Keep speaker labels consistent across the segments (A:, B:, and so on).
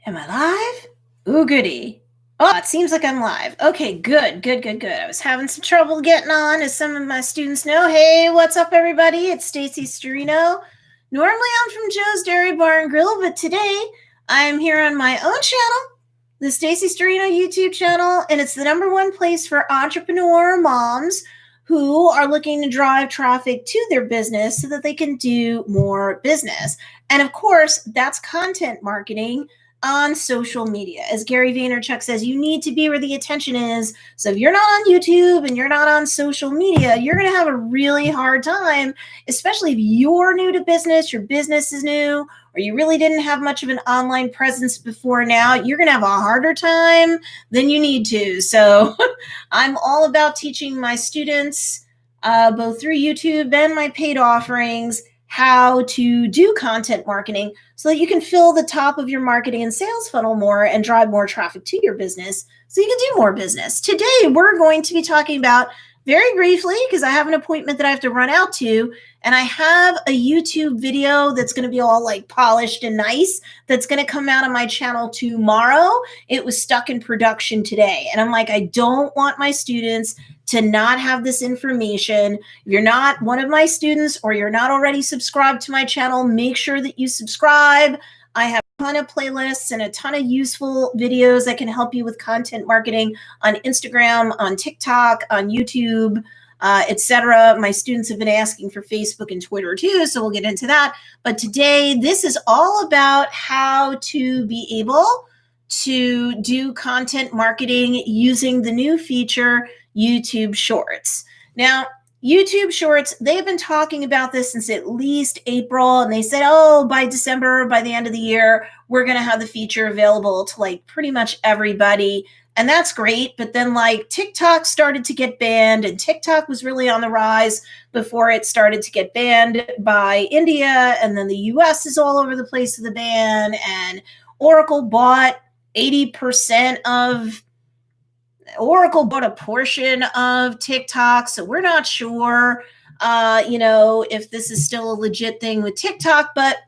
A: Am I live? Ooh, goody. Oh, it seems like I'm live. Okay, good. I was having some trouble getting on, as some of my students know. Hey, what's up, everybody? It's Stacey Storino. Normally, I'm from Joe's Dairy Bar and Grill, but today I'm here on my own channel, the Stacey Storino YouTube channel, and it's the #1 place for entrepreneur moms who are looking to drive traffic to their business so that they can do more business. And of course, that's content marketing on social media. As Gary Vaynerchuk says, you need to be where the attention is. So if you're not on YouTube and you're not on social media, you're going to have a really hard time, especially if you're new to business, your business is new, or you really didn't have much of an online presence before now. You're going to have a harder time than you need to. So I'm all about teaching my students, both through YouTube and my paid offerings, how to do content marketing so that you can fill the top of your marketing and sales funnel more and drive more traffic to your business so you can do more business. Today, we're going to be talking about, very briefly, because I have an appointment that I have to run out to, and I have a YouTube video that's going to be all like polished and nice that's going to come out on my channel tomorrow. It was stuck in production today. And I'm like, I don't want my students to not have this information. If you're not one of my students or you're not already subscribed to my channel, make sure that you subscribe. I have a ton of playlists and a ton of useful videos that can help you with content marketing on Instagram, on TikTok, on YouTube, etc. My students have been asking for Facebook and Twitter too, so we'll get into that. But today, this is all about how to be able to do content marketing using the new feature, YouTube Shorts. Now, YouTube Shorts, they've been talking about this since at least April, and they said, oh, by December, by the end of the year, we're going to have the feature available to like pretty much everybody. And that's great. But then like TikTok started to get banned, and TikTok was really on the rise before it started to get banned by India. And then the US is all over the place with the ban, and Oracle bought 80% of Oracle bought a portion of TikTok, so we're not sure, if this is still a legit thing with TikTok, but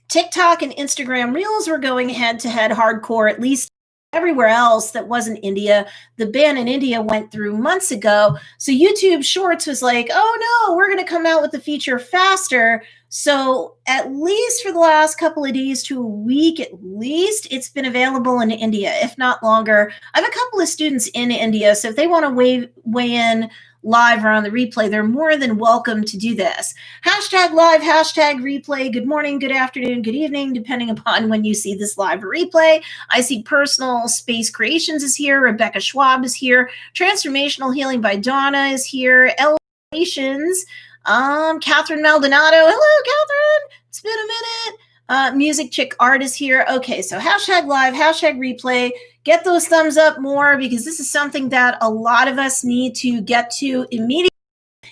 A: TikTok and Instagram Reels were going head-to-head hardcore, at least everywhere else that wasn't India. The ban in India went through months ago, so YouTube Shorts was like, oh no, we're going to come out with the feature faster. So at least for the last couple of days to a week, at least, it's been available in India, if not longer. I have a couple of students in India, so if they want to weigh in live or on the replay, they're more than welcome to do this. Hashtag live, hashtag replay. Good morning, good afternoon, good evening, depending upon when you see this live or replay. I see Personal Space Creations is here. Rebecca Schwab is here. Transformational Healing by Donna is here. Elevations. Catherine Maldonado. Hello, Catherine. It's been a minute. Music Chick Art is here. Okay, so hashtag live, hashtag replay. Get those thumbs up more, because this is something that a lot of us need to get to immediately.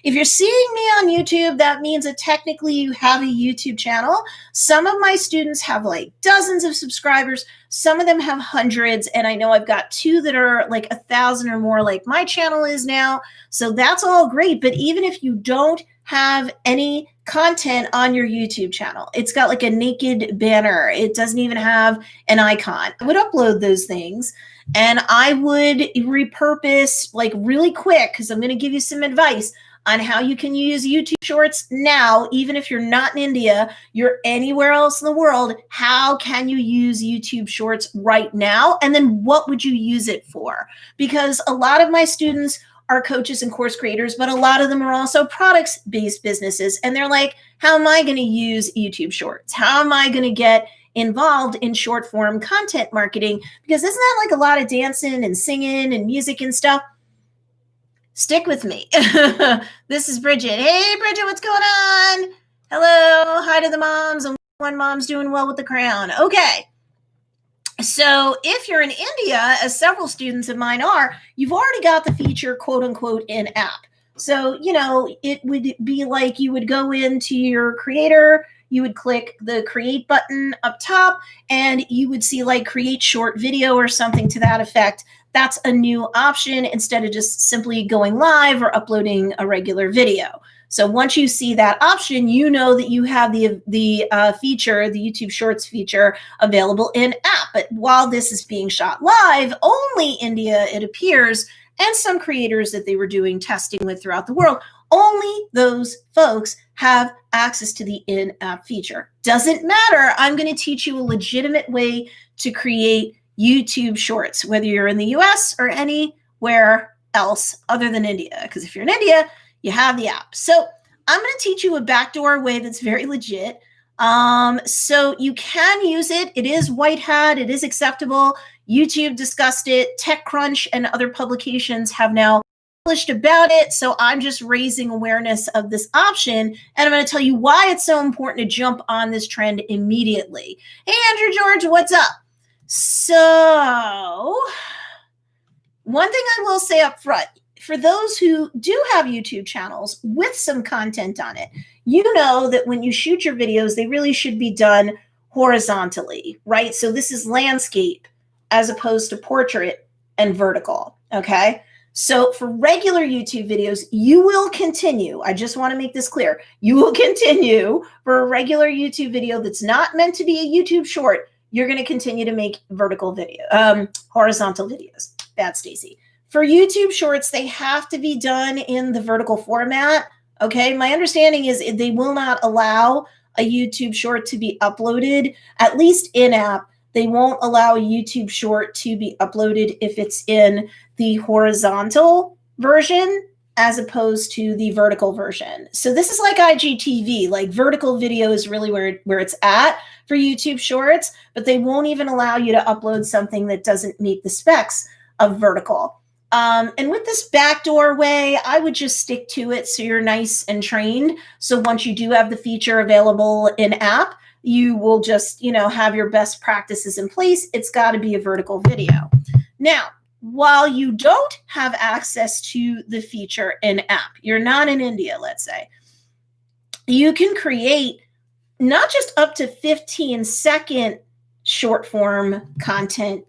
A: If you're seeing me on YouTube, that means that technically you have a YouTube channel. Some of my students have like dozens of subscribers. Some of them have hundreds. And I know I've got 2 that are like 1,000 or more, like my channel is now. So that's all great. But even if you don't have any content on your YouTube channel, it's got like a naked banner, it doesn't even have an icon, I would upload those things and I would repurpose like really quick, because I'm going to give you some advice on how you can use YouTube Shorts now. Even if you're not in India, you're anywhere else in the world, how can you use YouTube Shorts right now? And then what would you use it for? Because a lot of my students are coaches and course creators, but a lot of them are also products-based businesses. And they're like, how am I going to use YouTube Shorts? How am I going to get involved in short form content marketing? Because isn't that like a lot of dancing and singing and music and stuff? Stick with me. This is Bridget. Hey, Bridget, what's going on? Hello. Hi to the moms. And one mom's doing well with the crown. Okay. So if you're in India, as several students of mine are, you've already got the feature, quote unquote, in app. So, it would be like you would go into your creator, you would click the create button up top, and you would see like create short video or something to that effect. That's a new option instead of just simply going live or uploading a regular video. So once you see that option, you know that you have the feature, the YouTube Shorts feature available in app. But while this is being shot live, only India, it appears, and some creators that they were doing testing with throughout the world, only those folks have access to the in-app feature. Doesn't matter. I'm going to teach you a legitimate way to create YouTube Shorts, whether you're in the US or anywhere else other than India. Because if you're in India, you have the app. So I'm going to teach you a backdoor way that's very legit. So you can use it. It is white hat. It is acceptable. YouTube discussed it. TechCrunch and other publications have now published about it. So I'm just raising awareness of this option. And I'm going to tell you why it's so important to jump on this trend immediately. Hey, Andrew George, what's up? So one thing I will say up front, for those who do have YouTube channels with some content on it, you know that when you shoot your videos, they really should be done horizontally, right? So this is landscape as opposed to portrait and vertical, okay? So for regular YouTube videos, you will continue, I just want to make this clear, you will continue for a regular YouTube video that's not meant to be a YouTube short, you're going to continue to make vertical video, horizontal videos. Bad Stacey. For YouTube Shorts, they have to be done in the vertical format. Okay, my understanding is they will not allow a YouTube Short to be uploaded, at least in-app. They won't allow a YouTube Short to be uploaded if it's in the horizontal version as opposed to the vertical version. So this is like IGTV, like vertical video is really where it's at for YouTube Shorts, but they won't even allow you to upload something that doesn't meet the specs of vertical. And with this backdoor way, I would just stick to it so you're nice and trained. So once you do have the feature available in app, you will just, have your best practices in place. It's got to be a vertical video. Now, while you don't have access to the feature in app, you're not in India, let's say, you can create not just up to 15-second short form content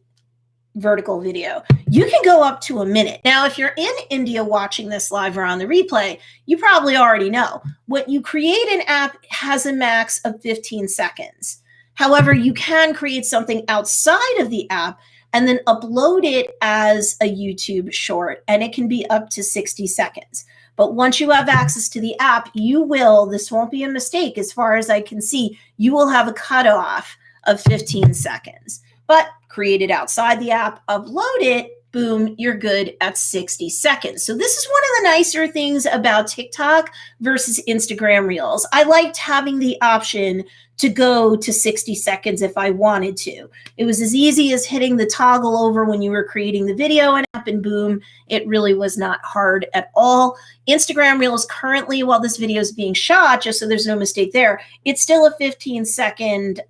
A: vertical video. You can go up to a minute. Now, if you're in India watching this live or on the replay, you probably already know what you create an app has a max of 15 seconds. However, you can create something outside of the app and then upload it as a YouTube short, and it can be up to 60 seconds. But once you have access to the app, this won't be a mistake as far as I can see, you will have a cutoff of 15 seconds. But create it outside the app, upload it, boom, you're good at 60 seconds. So this is one of the nicer things about TikTok versus Instagram Reels. I liked having the option to go to 60 seconds if I wanted to. It was as easy as hitting the toggle over when you were creating the video and app, and boom, it really was not hard at all. Instagram Reels currently, while this video is being shot, just so there's no mistake there, it's still a 15-second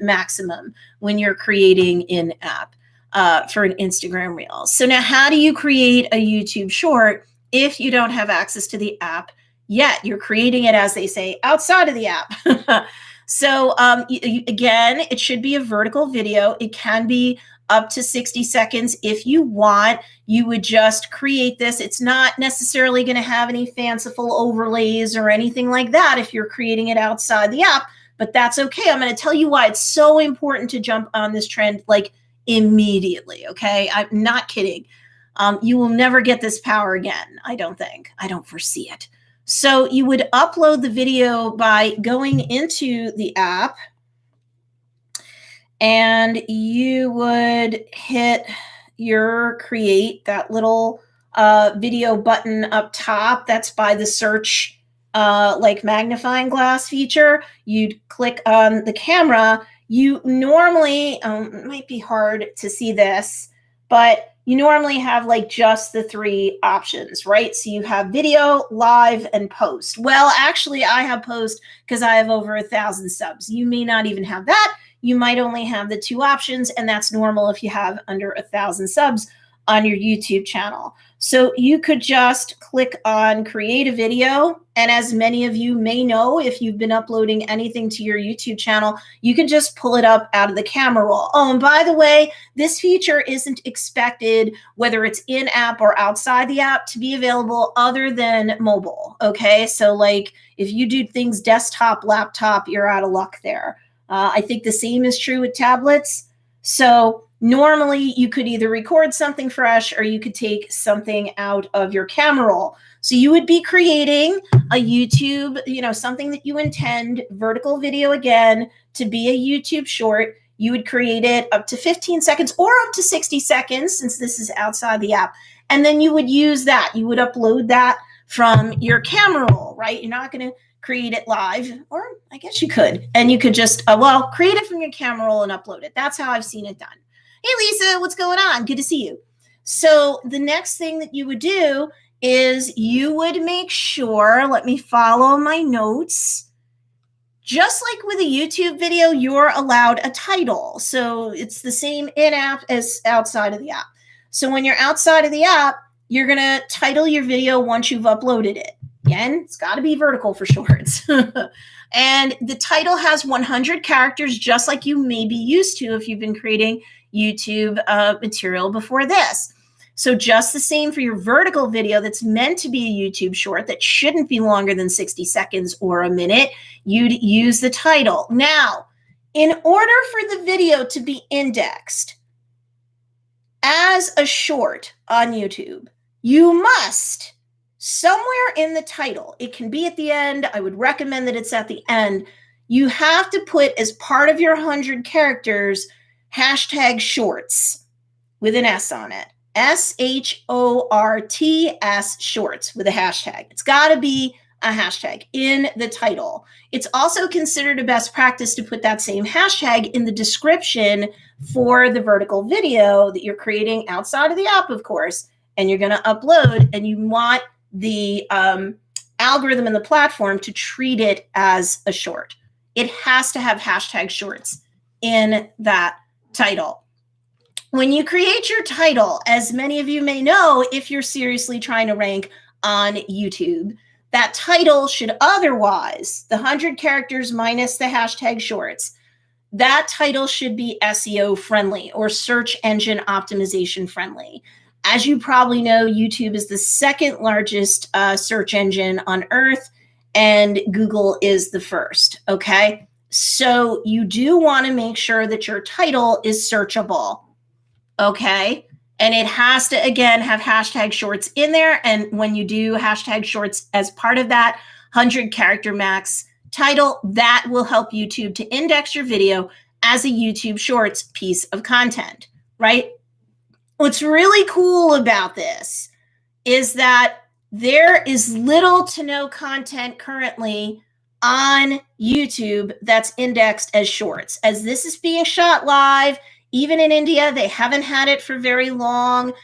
A: maximum when you're creating in app for an Instagram Reel. So now how do you create a YouTube short if you don't have access to the app yet? You're creating it, as they say, outside of the app. So again, it should be a vertical video. It can be up to 60 seconds if you want. You would just create this. It's not necessarily going to have any fanciful overlays or anything like that if you're creating it outside the app, but that's okay. I'm going to tell you why it's so important to jump on this trend like immediately, okay? I'm not kidding. You will never get this power again, I don't think. I don't foresee it. So you would upload the video by going into the app, and you would hit your create, that little video button up top. That's by the search like magnifying glass feature. You'd click on the camera. You normally, it might be hard to see this, but you normally have like just the three options, right? So you have video, live, and post. Well, actually, I have post because I have over 1,000 subs. You may not even have that. You might only have the two options, and that's normal if you have under 1,000 subs on your YouTube channel. So you could just click on create a video. And as many of you may know, if you've been uploading anything to your YouTube channel, you can just pull it up out of the camera roll. Oh, and by the way, this feature isn't expected, whether it's in app or outside the app, to be available other than mobile. Okay. So like if you do things desktop, laptop, you're out of luck there. I think the same is true with tablets. So normally you could either record something fresh or you could take something out of your camera roll. So you would be creating a YouTube, something that you intend, vertical video again, to be a YouTube short. You would create it up to 15 seconds or up to 60 seconds since this is outside the app. And then you would use that. You would upload that from your camera roll, right? You're not going to create it live, or I guess you could. And you could just, create it from your camera roll and upload it. That's how I've seen it done. Hey, Lisa, what's going on? Good to see you. So the next thing that you would do is you would make sure, let me follow my notes. Just like with a YouTube video, you're allowed a title. So it's the same in-app as outside of the app. So when you're outside of the app, you're going to title your video once you've uploaded it. Again, it's got to be vertical for shorts. And the title has 100 characters, just like you may be used to if you've been creating YouTube material before this. So just the same for your vertical video that's meant to be a YouTube short that shouldn't be longer than 60 seconds or a minute, you'd use the title. Now, in order for the video to be indexed as a short on YouTube, you must, somewhere in the title, it can be at the end, I would recommend that it's at the end, you have to put as part of your 100 characters, #shorts with an S on it. SHORTS, shorts with a hashtag. It's got to be a hashtag in the title. It's also considered a best practice to put that same hashtag in the description for the vertical video that you're creating outside of the app, of course, and you're going to upload, and you want the algorithm and the platform to treat it as a short. It has to have #shorts in that title. When you create your title, as many of you may know, if you're seriously trying to rank on YouTube, that title should otherwise, the 100 characters minus the #shorts, that title should be SEO friendly or search engine optimization friendly. As you probably know, YouTube is the second largest search engine on earth, and Google is the first, okay? So you do want to make sure that your title is searchable. Okay. And it has to, again, have #shorts in there. And when you do #shorts as part of that 100 character max title, that will help YouTube to index your video as a YouTube Shorts piece of content, right? What's really cool about this is that there is little to no content currently on YouTube that's indexed as shorts. As this is being shot live, even in India, they haven't had it for very long,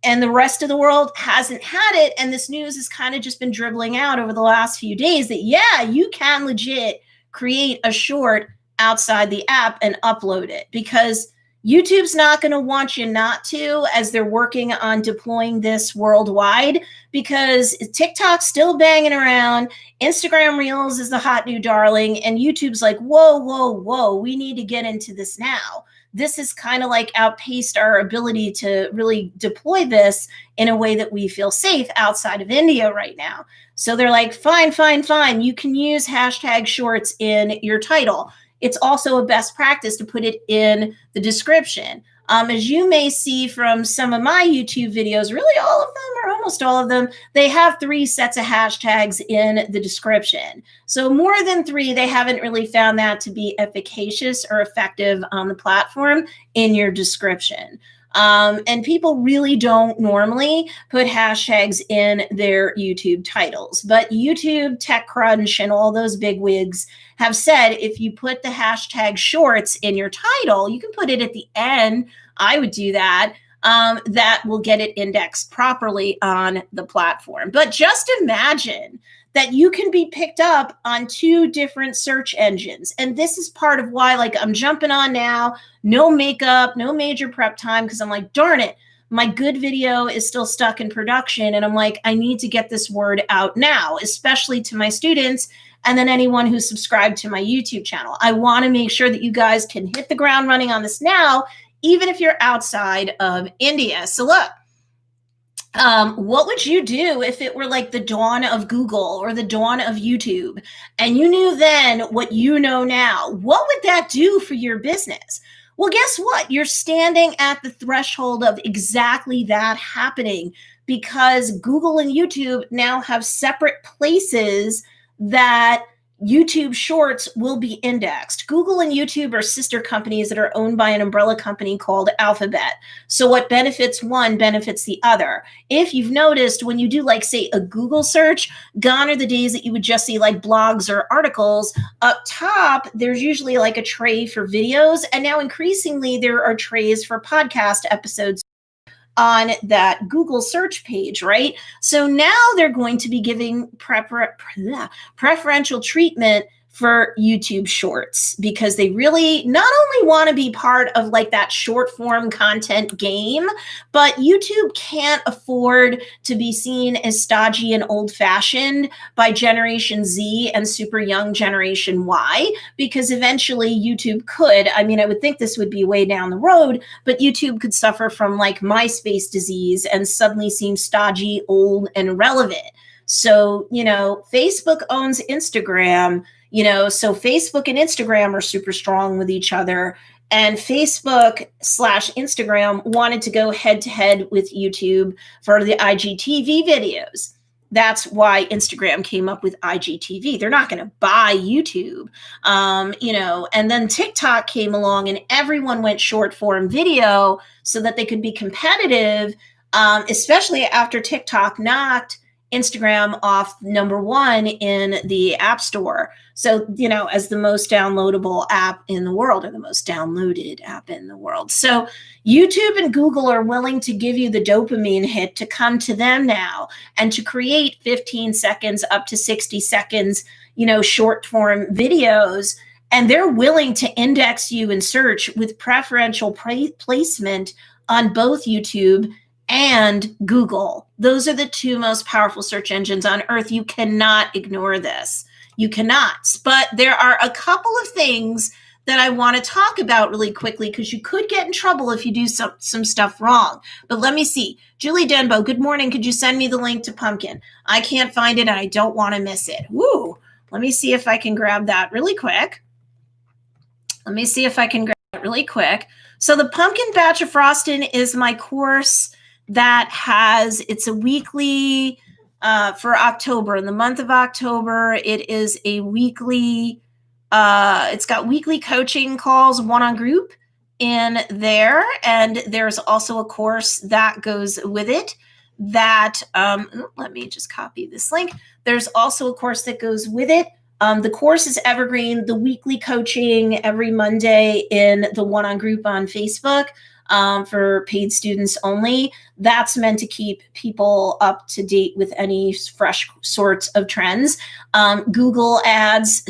A: and the rest of the world hasn't had it. And this news has kind of just been dribbling out over the last few days that, yeah, you can legit create a short outside the app and upload it, because YouTube's not going to want you not to, as they're working on deploying this worldwide, because TikTok's still banging around. Instagram Reels is the hot new darling, and YouTube's like, whoa, whoa, whoa, we need to get into this now. This has kind of like outpaced our ability to really deploy this in a way that we feel safe outside of India right now. So they're like, fine, fine, fine. You can use #shorts in your title. It's also a best practice to put it in the description. As you may see from some of my YouTube videos, really all of them or almost all of them, they have 3 sets of hashtags in the description. So more than 3, they haven't really found that to be efficacious or effective on the platform in your description. And people really don't normally put hashtags in their YouTube titles. But YouTube, TechCrunch, and all those bigwigs have said if you put the #shorts in your title, you can put it at the end. I would do that. That will get it indexed properly on the platform. But just imagine that you can be picked up on 2 different search engines. And this is part of why, like, I'm jumping on now, no makeup, no major prep time, because I'm like, darn it, my good video is still stuck in production. And I'm like, I need to get this word out now, especially to my students and then anyone who's subscribed to my YouTube channel. I want to make sure that you guys can hit the ground running on this now, even if you're outside of India. So look, what would you do if it were like the dawn of Google or the dawn of YouTube and you knew then what you know now? What would that do for your business? Well, guess what? You're standing at the threshold of exactly that happening because Google and YouTube now have separate places that YouTube Shorts will be indexed. Google and YouTube are sister companies that are owned by an umbrella company called Alphabet. So what benefits one benefits the other. If you've noticed, when you do like, say, a Google search, gone are the days that you would just see like blogs or articles. Up top, there's usually like a tray for videos. And now increasingly, there are trays for podcast episodes on that Google search page, right? So now they're going to be giving preferential treatment for YouTube Shorts because they really not only want to be part of like that short form content game, but YouTube can't afford to be seen as stodgy and old fashioned by Generation Z and super young Generation Y, because eventually YouTube could, I mean, I would think this would be way down the road, but YouTube could suffer from like MySpace disease and suddenly seem stodgy, old, and irrelevant. So, you know, Facebook owns Instagram. You know, so Facebook and Instagram are super strong with each other. And Facebook/Instagram wanted to go head to head with YouTube for the IGTV videos. That's why Instagram came up with IGTV. They're not going to buy YouTube, you know, and then TikTok came along and everyone went short form video so that they could be competitive, especially after TikTok knocked Instagram off #1 in the App Store. So, you know, as the most downloadable app in the world or the most downloaded app in the world. So YouTube and Google are willing to give you the dopamine hit to come to them now and to create 15 seconds up to 60 seconds, you know, short form videos. And they're willing to index you in search with preferential placement on both YouTube and Google. Those are the two most powerful search engines on earth. You cannot ignore this. You cannot. But there are a couple of things that I want to talk about really quickly because you could get in trouble if you do some stuff wrong. But let me see. Julie Denbo, good morning. Could you send me the link to Pumpkin? I can't find it and I don't want to miss it. Woo. Let me see if I can grab that really quick. So the Pumpkin Batch of Frosting is my course that has, it's a weekly for October. In the month of October, it is a weekly, it's got weekly coaching calls, one-on group in there. And there's also a course that goes with it that, let me just copy this link. There's also a course that goes with it. The course is evergreen, the weekly coaching every Monday in the one-on group on Facebook. For paid students only. That's meant to keep people up to date with any fresh sorts of trends. Google Ads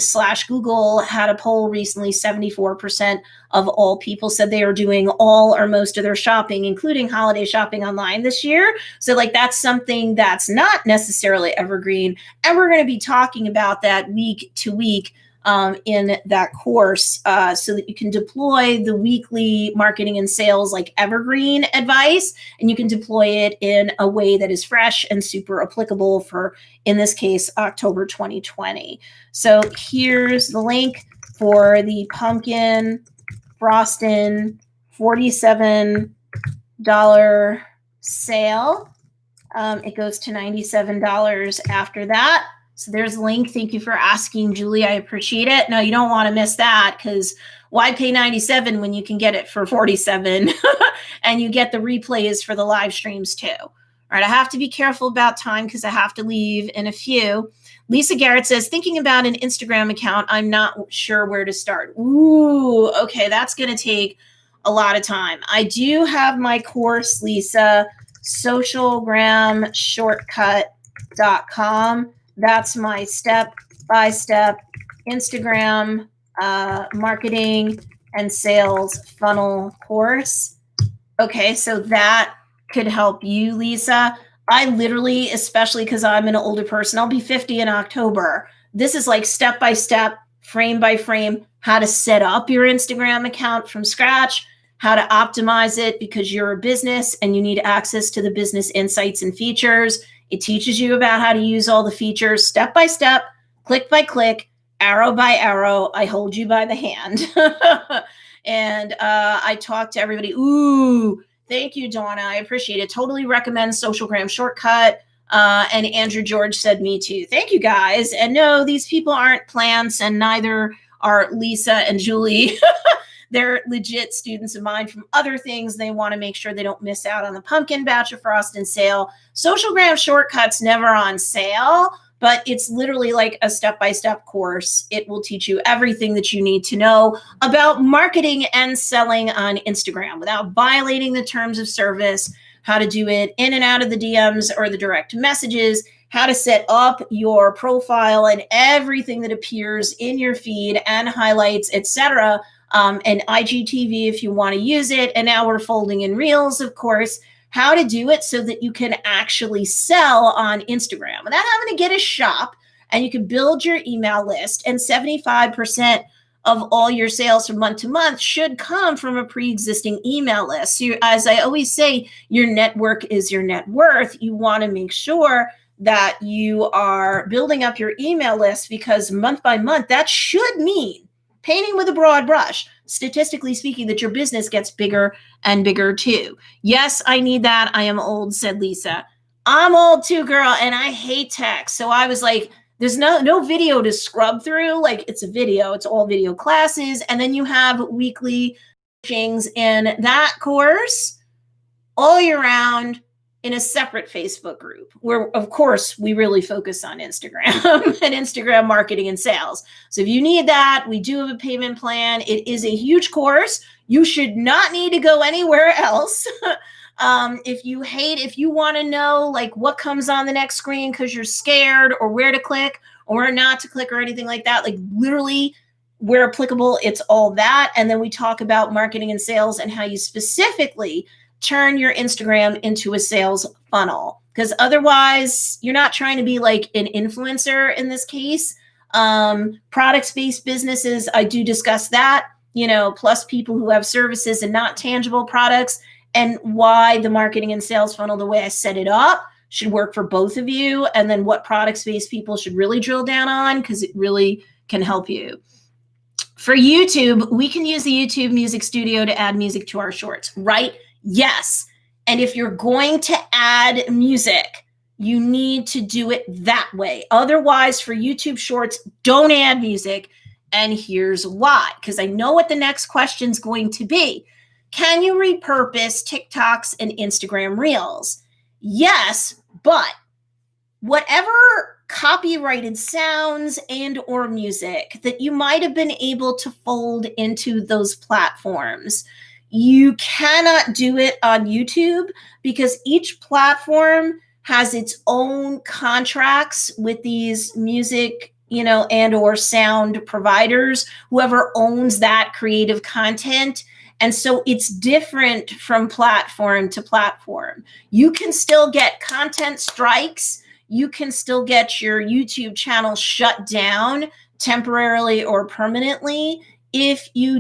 A: / Google had a poll recently, 74% of all people said they are doing all or most of their shopping, including holiday shopping online this year. So like that's something that's not necessarily evergreen. And we're going to be talking about that week to week in that course so that you can deploy the weekly marketing and sales like evergreen advice, and you can deploy it in a way that is fresh and super applicable for, in this case, October 2020. So here's the link for the Pumpkin Frostin' $47 sale. It goes to $97 after that. So there's a link. Thank you for asking, Julie. I appreciate it. No, you don't want to miss that because why pay $97 when you can get it for $47 and you get the replays for the live streams too. All right, I have to be careful about time because I have to leave in a few. Lisa Garrett says, thinking about an Instagram account, I'm not sure where to start. Ooh, okay, that's going to take a lot of time. I do have my course, Lisa, socialgramshortcut.com. That's my step-by-step Instagram marketing and sales funnel course. Okay, so that could help you, Lisa. I literally, especially because I'm an older person, I'll be 50 in October. This is like step by step, frame by frame, how to set up your Instagram account from scratch, how to optimize it because you're a business and you need access to the business insights and features. It teaches you about how to use all the features step by step, click by click, arrow by arrow. I hold you by the hand. And I talk to everybody. Ooh, thank you, Donna. I appreciate it. Totally recommend Socialgram Shortcut. And Andrew George said me too. Thank you, guys. And no, these people aren't plants, and neither are Lisa and Julie. They're legit students of mine from other things. They want to make sure they don't miss out on the pumpkin batch of frost and sale. Socialgram Shortcut's never on sale, but it's literally like a step-by-step course. It will teach you everything that you need to know about marketing and selling on Instagram without violating the terms of service, how to do it in and out of the DMs or the direct messages, how to set up your profile and everything that appears in your feed and highlights, etc. And IGTV if you want to use it. And now we're folding in Reels, of course, how to do it so that you can actually sell on Instagram without having to get a shop, and you can build your email list. And 75% of all your sales from month to month should come from a pre-existing email list. So as I always say, your network is your net worth. You want to make sure that you are building up your email list, because month by month, that should mean, painting with a broad brush, statistically speaking, that your business gets bigger and bigger too. Yes, I need that. I am old, said Lisa. I'm old too, girl, and I hate text. So I was like, there's no video to scrub through. Like, it's a video, it's all video classes. And then you have weekly things in that course all year round in a separate Facebook group where, of course, we really focus on Instagram and Instagram marketing and sales. So if you need that, we do have a payment plan. It is a huge course. You should not need to go anywhere else. If you want to know like what comes on the next screen because you're scared, or where to click or where not to click or anything like that, like literally where applicable, it's all that. And then we talk about marketing and sales and how you specifically turn your Instagram into a sales funnel, because otherwise you're not trying to be like an influencer in this case. Products-based businesses, I do discuss that, plus people who have services and not tangible products, and why the marketing and sales funnel, the way I set it up, should work for both of you, and then what products-based people should really drill down on, because it really can help you. For YouTube, we can use the YouTube Music Studio to add music to our shorts, right? Yes. And if you're going to add music, you need to do it that way. Otherwise, for YouTube Shorts, don't add music. And here's why, because I know what the next question is going to be. Can you repurpose TikToks and Instagram Reels? Yes, but whatever copyrighted sounds and or music that you might have been able to fold into those platforms, you cannot do it on YouTube, because each platform has its own contracts with these music, and or sound providers, whoever owns that creative content. And so it's different from platform to platform. You can still get content strikes. You can still get your YouTube channel shut down temporarily or permanently if you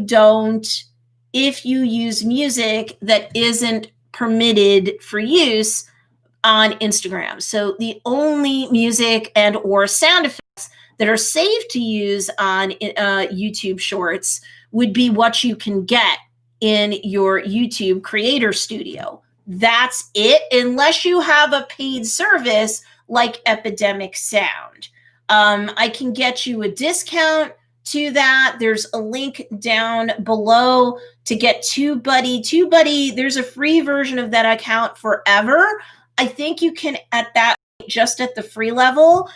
A: use music that isn't permitted for use on Instagram. So the only music and or sound effects that are safe to use on YouTube Shorts would be what you can get in your YouTube Creator Studio. That's it, unless you have a paid service like Epidemic Sound. I can get you a discount to that. There's a link down below to get TubeBuddy. TubeBuddy, there's a free version of that account forever. I think you can, at that, just at the free level,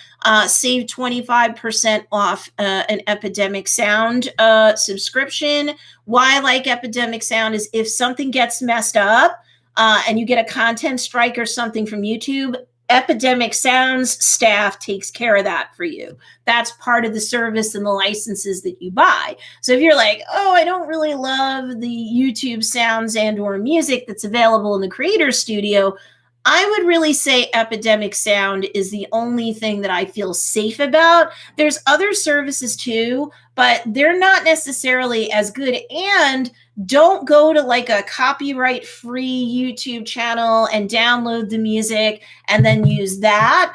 A: save 25% off an Epidemic Sound subscription. Why I like Epidemic Sound is if something gets messed up and you get a content strike or something from YouTube, Epidemic Sounds staff takes care of that for you. That's part of the service and the licenses that you buy. So if you're like, oh, I don't really love the YouTube sounds and or music that's available in the Creator Studio, I would really say Epidemic Sound is the only thing that I feel safe about. There's other services too, but they're not necessarily as good. And don't go to like a copyright free YouTube channel and download the music and then use that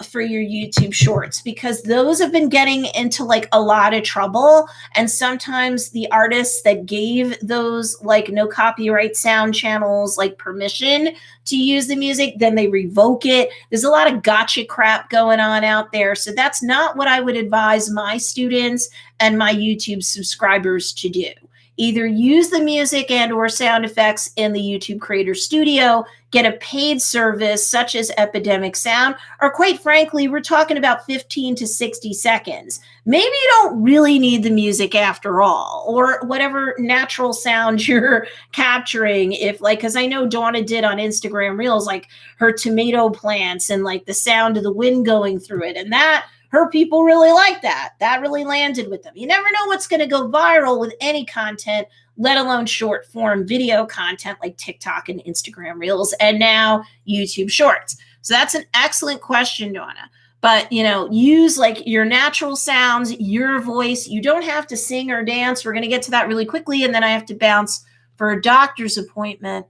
A: for your YouTube shorts, because those have been getting into like a lot of trouble. And sometimes the artists that gave those like no copyright sound channels like permission to use the music, then they revoke it. There's a lot of gotcha crap going on out there. So that's not what I would advise my students and my YouTube subscribers to do. Either use the music and or sound effects in the YouTube Creator Studio, get a paid service such as Epidemic Sound, or quite frankly, we're talking about 15 to 60 seconds. Maybe you don't really need the music after all, or whatever natural sound you're capturing. If like, because I know Donna did on Instagram Reels, like her tomato plants and like the sound of the wind going through it, and that her people really like that. That really landed with them. You never know what's going to go viral with any content, let alone short form video content like TikTok and Instagram Reels, and now YouTube Shorts. So that's an excellent question, Donna. But, you know, use like your natural sounds, your voice. You don't have to sing or dance. We're going to get to that really quickly, and then I have to bounce for a doctor's appointment.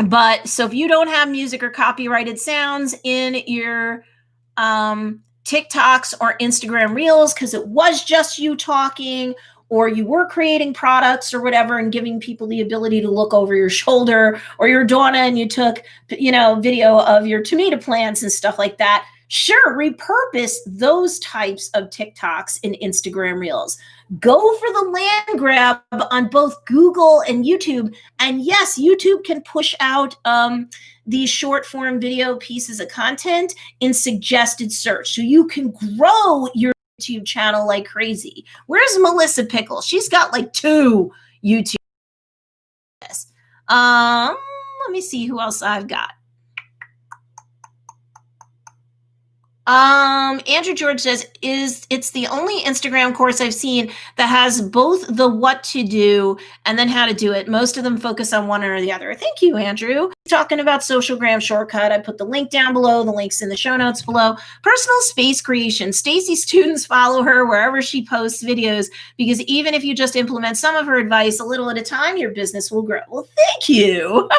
A: But so if you don't have music or copyrighted sounds in your TikToks or Instagram Reels because it was just you talking, or you were creating products or whatever and giving people the ability to look over your shoulder, or you're Donna and you took, you know, video of your tomato plants and stuff like that, sure, repurpose those types of TikToks and Instagram Reels. Go for the land grab on both Google and YouTube. And yes, YouTube can push out these short form video pieces of content in suggested search. So you can grow your YouTube channel like crazy. Where's Melissa Pickle? She's got like 2 YouTube. Let me see who else I've got. Andrew George says, it's the only Instagram course I've seen that has both the what to do and then how to do it. Most of them focus on one or the other. Thank you, Andrew. Talking about Socialgram Shortcut, I put the link down below, the link's in the show notes below. Personal space creation. Stacey students follow her wherever she posts videos, because even if you just implement some of her advice a little at a time, your business will grow. Well, thank you.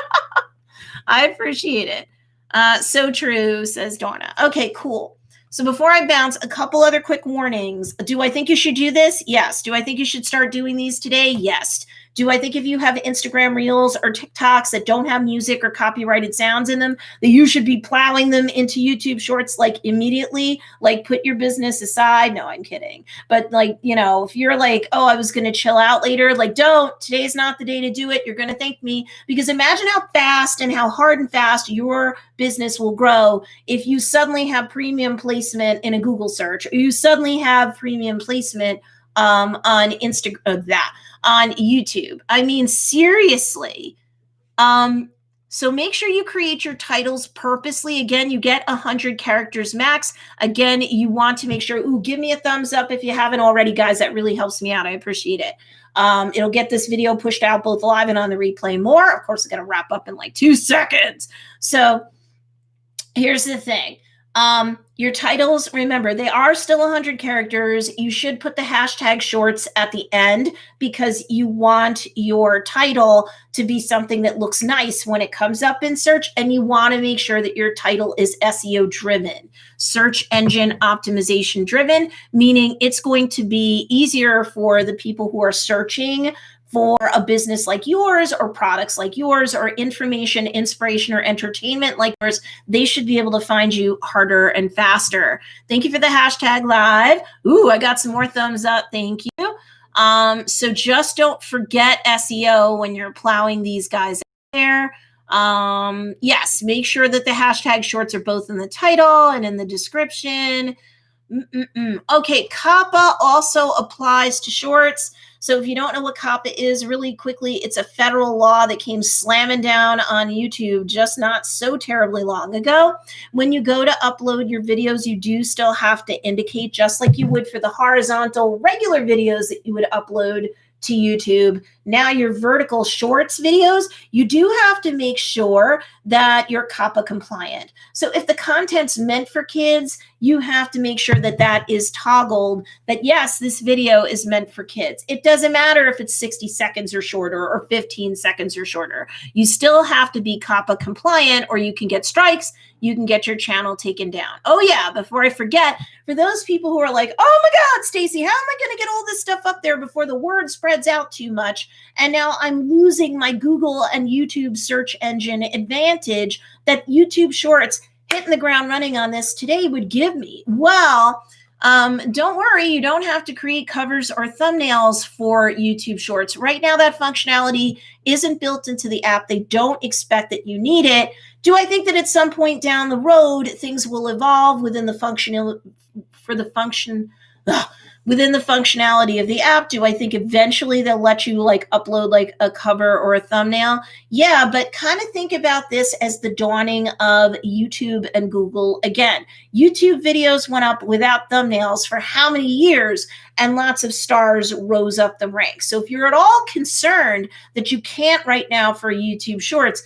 A: I appreciate it. So true, says Donna. Okay, cool. So before I bounce, a couple other quick warnings. Do I think you should do this? Yes. Do I think you should start doing these today? Yes. Do I think if you have Instagram Reels or TikToks that don't have music or copyrighted sounds in them, that you should be plowing them into YouTube Shorts like immediately? Like put your business aside? No, I'm kidding. But like, you know, if you're like, oh, I was going to chill out later, like don't. Today's not the day to do it. You're going to thank me, because imagine how fast and how hard and fast your business will grow if you suddenly have premium placement in a Google search, or you suddenly have premium placement on Instagram, on YouTube. I mean, seriously. So make sure you create your titles purposely. Again, you get 100 characters max. Again, you want to make sure, give me a thumbs up if you haven't already, guys. That really helps me out. I appreciate it. It'll get this video pushed out both live and on the replay more. Of course, it's going to wrap up in like 2 seconds. So here's the thing. Your titles, remember, they are still 100 characters. You should put the hashtag shorts at the end, because you want your title to be something that looks nice when it comes up in search, and you want to make sure that your title is SEO driven, search engine optimization driven, meaning it's going to be easier for the people who are searching for a business like yours, or products like yours, or information, inspiration, or entertainment like yours. They should be able to find you harder and faster. Thank you for the hashtag live. Ooh, I got some more thumbs up. Thank you. So just don't forget SEO when you're plowing these guys out there. Yes, make sure that the hashtag shorts are both in the title and in the description. Okay, COPPA also applies to shorts. So if you don't know what COPPA is, really quickly, it's a federal law that came slamming down on YouTube just not so terribly long ago. When you go to upload your videos, you do still have to indicate, just like you would for the horizontal regular videos that you would upload to YouTube. Now your vertical shorts videos, you do have to make sure that you're COPPA compliant. So if the content's meant for kids, you have to make sure that that is toggled, that yes, this video is meant for kids. It doesn't matter if it's 60 seconds or shorter or 15 seconds or shorter. You still have to be COPPA compliant, or you can get strikes. You can get your channel taken down. Oh yeah, before I forget, for those people who are like, oh my God, Stacey, how am I going to get all this stuff up there before the word spreads out too much? And now I'm losing my Google and YouTube search engine advantage that YouTube Shorts hitting the ground running on this today would give me. Well, don't worry, you don't have to create covers or thumbnails for YouTube Shorts. Right now, that functionality isn't built into the app. They don't expect that you need it. Do I think that at some point down the road, things will evolve within the within the functionality of the app? Do I think eventually they'll let you like upload like a cover or a thumbnail? Yeah, but kind of think about this as the dawning of YouTube and Google. Again, YouTube videos went up without thumbnails for how many years, and lots of stars rose up the ranks. So if you're at all concerned that you can't right now for YouTube Shorts,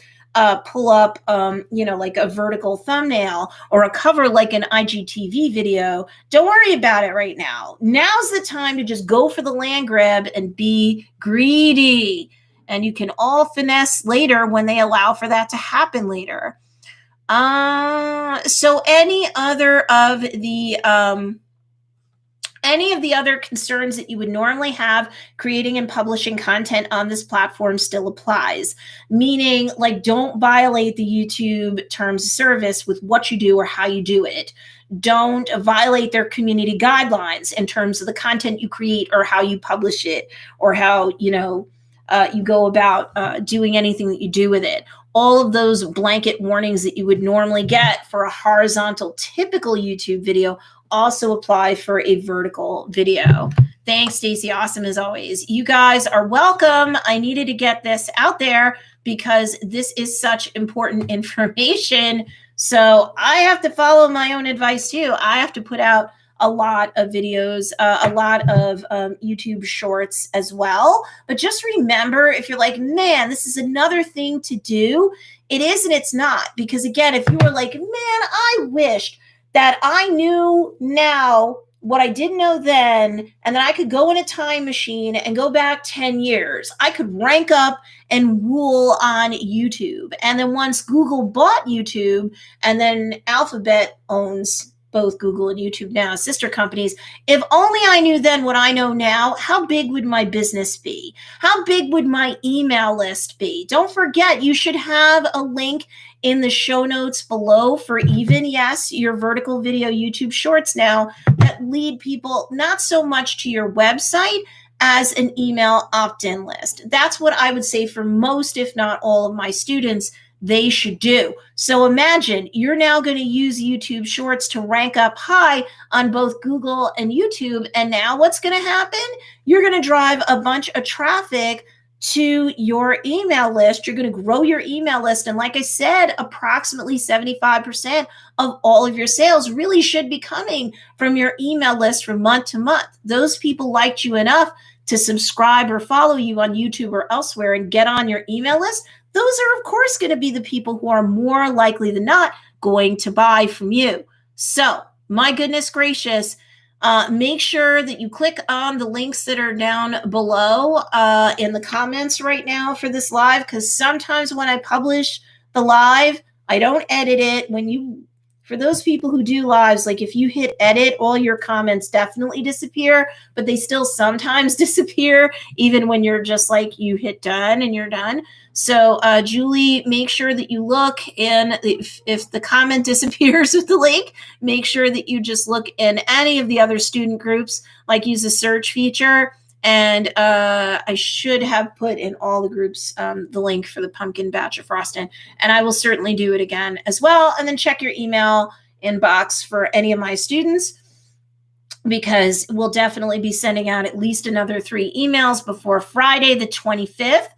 A: pull up, like a vertical thumbnail or a cover like an IGTV video, don't worry about it right now. Now's the time to just go for the land grab and be greedy. And you can all finesse later when they allow for that to happen later. So any of the other concerns that you would normally have creating and publishing content on this platform still applies. Meaning, like, don't violate the YouTube terms of service with what you do or how you do it. Don't violate their community guidelines in terms of the content you create or how you publish it, or how, you go about doing anything that you do with it. All of those blanket warnings that you would normally get for a horizontal, typical YouTube video also apply for a vertical video. Thanks, Stacey. Awesome as always. You guys are welcome. I needed to get this out there because this is such important information. So I have to follow my own advice too. I have to put out a lot of videos, a lot of YouTube Shorts as well. But just remember, if you're like, man, this is another thing to do, it is and it's not. Because again, if you were like, man, I wished that I knew now what I didn't know then, and then I could go in a time machine and go back 10 years. I could rank up and rule on YouTube. And then once Google bought YouTube, and then Alphabet owns both Google and YouTube now, sister companies, if only I knew then what I know now, how big would my business be? How big would my email list be? Don't forget, you should have a link in the show notes below for even, yes, your vertical video YouTube Shorts now that lead people not so much to your website as an email opt-in list. That's what I would say for most, if not all of my students, they should do. So imagine you're now going to use YouTube Shorts to rank up high on both Google and YouTube. And now what's going to happen? You're going to drive a bunch of traffic to your email list. You're going to grow your email list. And like I said, approximately 75% of all of your sales really should be coming from your email list from month to month. Those people liked you enough to subscribe or follow you on YouTube or elsewhere and get on your email list. Those are, of course, going to be the people who are more likely than not going to buy from you. So, my goodness gracious, make sure that you click on the links that are down below in the comments right now for this live, because sometimes when I publish the live, I don't edit it. For those people who do lives, like if you hit edit, all your comments definitely disappear, but they still sometimes disappear even when you're just like, you hit done and you're done. So Julie, make sure that you look in, if the comment disappears with the link, make sure that you just look in any of the other student groups, like use the search feature. And I should have put in all the groups the link for the pumpkin batch of frosting. And I will certainly do it again as well. And then check your email inbox for any of my students. because we'll definitely be sending out at least another 3 emails before Friday the 25th.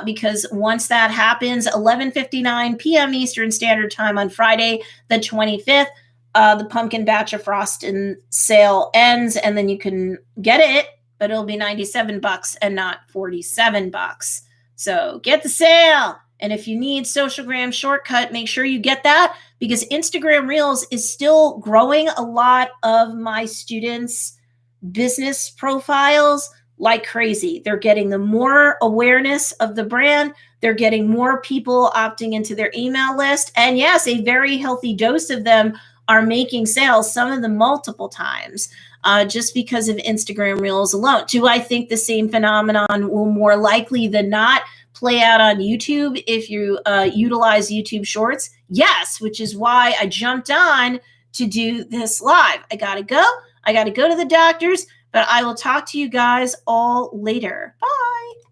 A: Because once that happens, 11:59 p.m. Eastern Standard Time on Friday the 25th, the pumpkin batch of frosting sale ends, and then you can get it, but it'll be $97 and not $47. So get the sale. And if you need Socialgram shortcut, make sure you get that, because Instagram Reels is still growing a lot of my students' business profiles like crazy. They're getting the more awareness of the brand. They're getting more people opting into their email list. And yes, a very healthy dose of them are making sales, some of them multiple times, just because of Instagram Reels alone. Do I think the same phenomenon will more likely than not play out on YouTube if you utilize YouTube Shorts? Yes, which is why I jumped on to do this live. I got to go to the doctors, but I will talk to you guys all later. Bye.